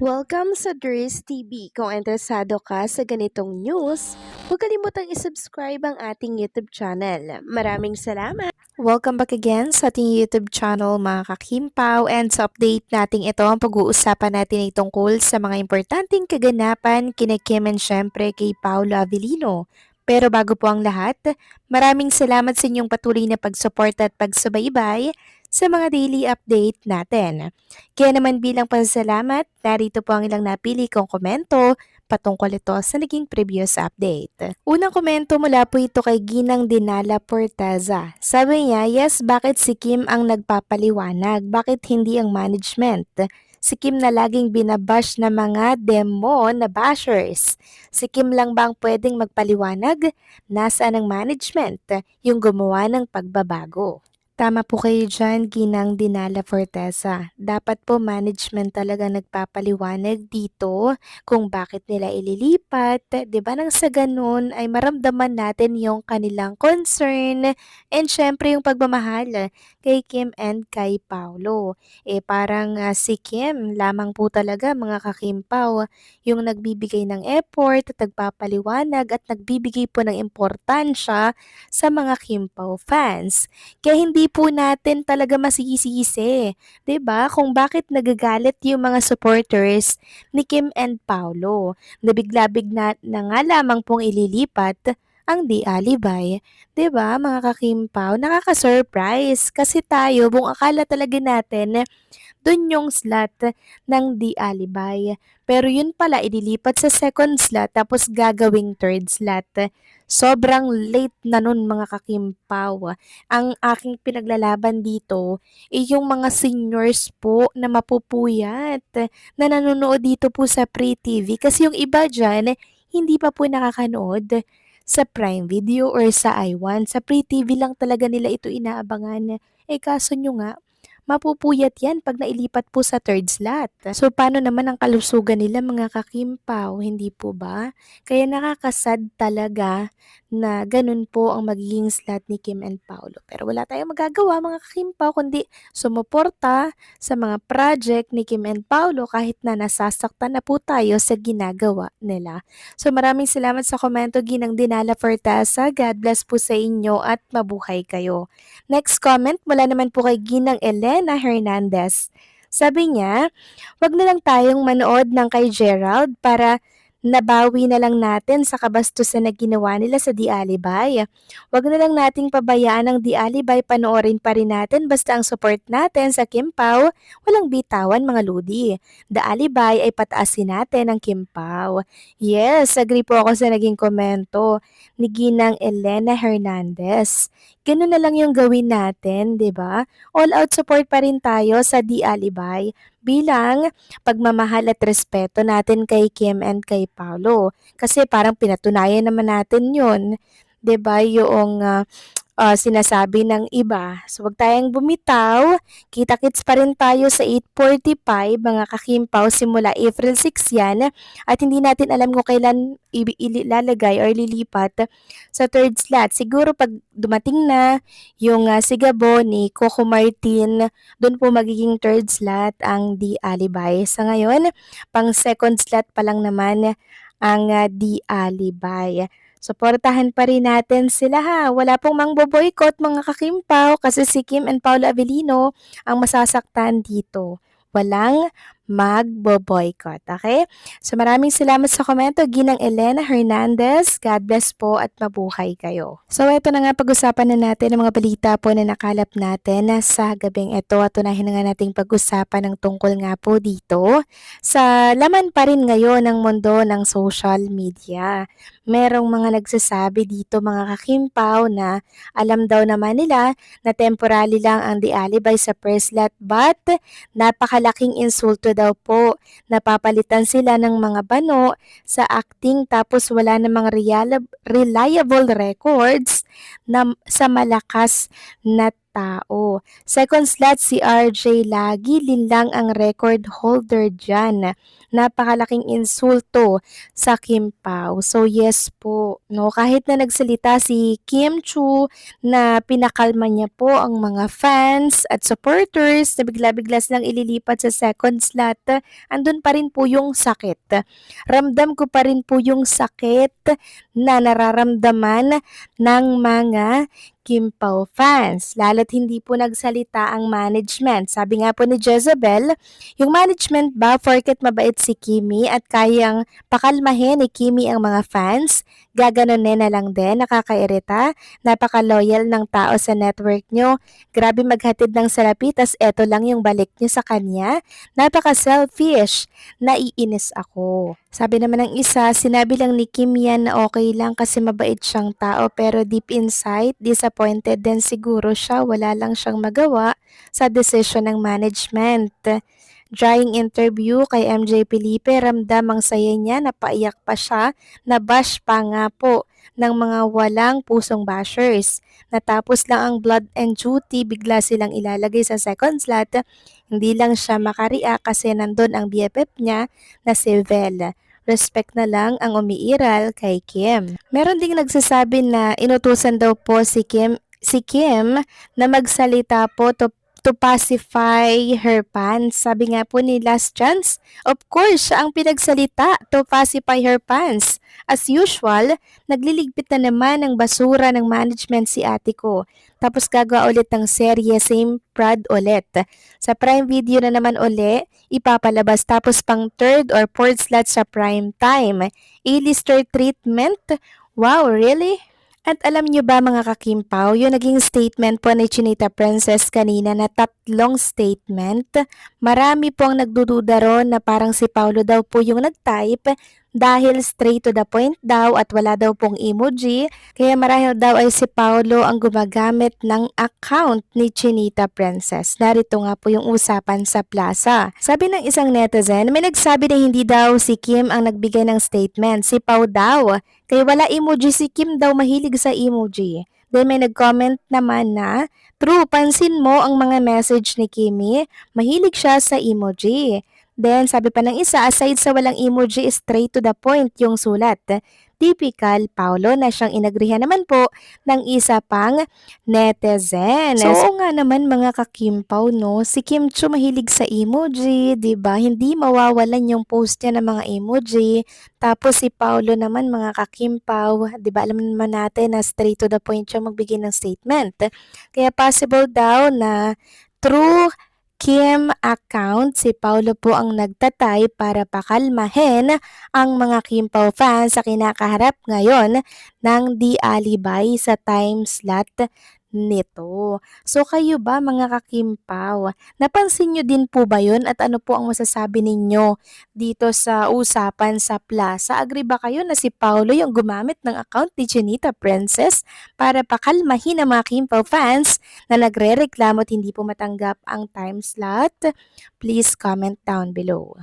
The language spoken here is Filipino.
Welcome sa Dries TV. Kung interesado ka sa ganitong news, huwag kalimutang isubscribe ang ating YouTube channel. Maraming salamat! Welcome back again sa ating YouTube channel mga kakimpaw, and sa update natin ito ang pag-uusapan natin ay tungkol sa mga importanteng kaganapan kina Kim and syempre kay Paolo Avellino. Pero bago po ang lahat, maraming salamat sa inyong patuloy na pagsuporta at pagsubaybay sa mga daily update natin. Kaya naman bilang pasasalamat, narito po ang ilang napili kong komento patungkol ito sa naging previous update. Unang komento mula po ito kay Ginang Dinala Portaza. Sabi niya, yes, bakit si Kim ang nagpapaliwanag? Bakit hindi ang management? Si Kim na laging binabash na mga demo na bashers. Si Kim lang ba ang pwedeng magpaliwanag? Nasaan ang management? Yung gumawa ng pagbabago. Tama po kayo dyan, Ginang Dinala Fortesa. Dapat po management talaga nagpapaliwanag dito kung bakit nila ililipat. 'Di ba nang sa ganun ay maramdaman natin yung kanilang concern and syempre yung pagmamahal kay Kim and kay Paulo. Parang si Kim lamang po talaga mga kakimpaw yung nagbibigay ng effort at nagpapaliwanag at nagbibigay po ng importansya sa mga Kimpaw fans. Kaya hindi po natin talaga masisisi, 'di ba? Kung bakit nagagalit yung mga supporters ni Kim and Paulo. Na bigla-bigla na nga lamang pong ililipat ang Di Alibay. 'Di ba, mga kakimpaw? Nakaka-surprise kasi tayo, buong akala talaga natin dun yung slot ng Di Alibay. Pero yun pala, ililipat sa second slot tapos gagawing third slot. Sobrang late na nun mga kakimpaw. Ang aking pinaglalaban dito ay yung mga seniors po na mapupuyat na nanonood dito po sa Free TV. Kasi yung iba dyan, hindi pa po nakakanood sa Prime Video or sa iWant. Sa Free TV lang talaga nila ito inaabangan. Kaso nyo nga, mapupuyat yan pag nailipat po sa third slot. So, paano naman ang kalusugan nila mga kakimpaw, hindi po ba? Kaya nakakasad talaga na ganun po ang magiging slot ni Kim and Paulo. Pero wala tayong magagawa mga kakimpaw, kundi sumuporta sa mga project ni Kim and Paulo kahit na nasasaktan na po tayo sa ginagawa nila. So, maraming salamat sa komento, Ginang Dinala Fortasa. God bless po sa inyo at mabuhay kayo. Next comment mula naman po kay Ginang Elena Hernandez. Sabi niya, wag na lang tayong manood ng kay Gerald para nabawi na lang natin sa kabastusan na ginawa nila sa Di Alibay. Wag na lang nating pabayaan ang Di Alibay, panoorin pa rin natin basta ang support natin sa Kimpaw, walang bitawan mga ludi. The Alibay ay pataasin natin ang Kimpaw. Yes, agree po ako sa naging komento ni Ginang Elena Hernandez. Ganun na lang yung gawin natin, 'di ba? All out support pa rin tayo sa Di Alibay bilang pagmamahal at respeto natin kay Kim and kay Paulo. Kasi parang pinatunayan naman natin yun, 'di ba? Yung sinasabi ng iba. So, wag tayong bumitaw. Kita-kits pa rin tayo sa 8:45 mga kakimpaw, simula April 6 yan. At hindi natin alam kung kailan ilalagay or lilipat sa third slot. Siguro pag dumating na yung sigabo ni Coco Martin, doon po magiging third slot ang Di Alibay. Sa ngayon, pang second slot pa lang naman ang Di Alibay. Suportahan pa rin natin sila ha. Wala pong mangbo-boycott mga kakimpaw kasi si Kim and Paolo Avellino ang masasaktan dito. Walang magbo-boycott, okay? So maraming salamat sa komento, Ginang Elena Hernandez. God bless po at mabuhay kayo. So ito na nga, pag-usapan na natin ang mga balita po na nakalap natin sa gabing ito at unahin na nga nating pag-usapan ng tungkol nga po dito sa laman pa rin ngayon ng mundo ng social media. Merong mga nagsasabi dito mga kakimpaw na alam daw naman nila na temporary lang ang Di Alibay sa first slot, but napakalaking insulto daw po. Napapalitan sila ng mga bano sa acting tapos wala namang reliable records na sa malakas na tao. Second slot si RJ lagi linlang ang record holder dyan. Napakalaking insulto sa Kim Pao. So yes po, no, kahit na nagsalita si Kim Chu na pinakalma niya po ang mga fans at supporters na bigla-bigla silang ililipat sa second slot, andun pa rin po yung sakit. Ramdam ko pa rin po yung sakit na nararamdaman ng mga Kim Pao fans, lalo't hindi po nagsalita ang management. Sabi nga po ni Jezebel, yung management ba porket mabait si Kimi at kayang pakalmahin ni Kimi ang mga fans, gaganunin na lang din, nakakairita, napaka-loyal ng tao sa network nyo, grabe maghatid ng salapi, tas eto lang yung balik nyo sa kanya, napaka-selfish, naiinis ako. Sabi naman ng isa, sinabi lang ni Kim yan na okay lang kasi mabait siyang tao pero deep inside, disappointed din siguro siya, wala lang siyang magawa sa decision ng management. Drying interview kay MJ Felipe, ramdam ang saya niya, napaiyak pa siya, nabash pa nga po ng mga walang pusong bashers. Natapos lang ang blood and duty, bigla silang ilalagay sa second slot. Hindi lang siya makareact kasi nandun ang BFF niya na si Vel. Respect na lang ang umiiral kay Kim. Meron ding nagsasabi na inutusan daw po si Kim na magsalita po to pacify her fans. Sabi nga po ni Last Chance, of course, siya ang pinagsalita to pacify her fans. As usual, nagliligpit na naman ng basura ng management si ate ko. Tapos gagawa ulit ng serye, same prod ulit. Sa Prime Video na naman uli, ipapalabas tapos pang third or fourth slot sa prime time. A-lister treatment? Wow, really? At alam nyo ba mga kakimpaw, yung naging statement po ni Chinita Princess kanina na 3 statement, marami po ang nagdududa ron na parang si Paulo daw po yung nag-type dahil straight to the point daw at wala daw pong emoji, kaya marahil daw ay si Paulo ang gumagamit ng account ni Chinita Princess. Narito nga po yung usapan sa plaza. Sabi ng isang netizen, may nagsabi na hindi daw si Kim ang nagbigay ng statement, si Pao daw. Kaya wala emoji si Kim daw, mahilig sa emoji. Then may nag-comment naman na, true, pansin mo ang mga message ni Kimi, mahilig siya sa emoji. Then sabi pa ng isa, aside sa walang emoji, straight to the point yung sulat. Typical Paulo na siyang inagrihan naman po ng isa pang netizen. So oo nga naman mga kakimpaw, no, si Kim Chu mahilig sa emoji, 'di ba? Hindi mawawalan yung post niya ng mga emoji. Tapos si Paulo naman mga kakimpaw, 'di ba? Alam naman natin na straight to the point siya magbigay ng statement. Kaya possible daw na true Kim account, si Paulo po ang nagtatay para pakalmahin ang mga Kim Pao fans sa kinakaharap ngayon ng di alibay sa time slot nito. So kayo ba mga kakimpaw, napansin nyo din po ba yun at ano po ang masasabi ninyo dito sa usapan sa plaza? Agree ba kayo na si Paulo yung gumamit ng account ni Chinita Princess para pakalmahin ang mga Kimpaw fans na nagre-reklamo at hindi po matanggap ang time slot? Please comment down below.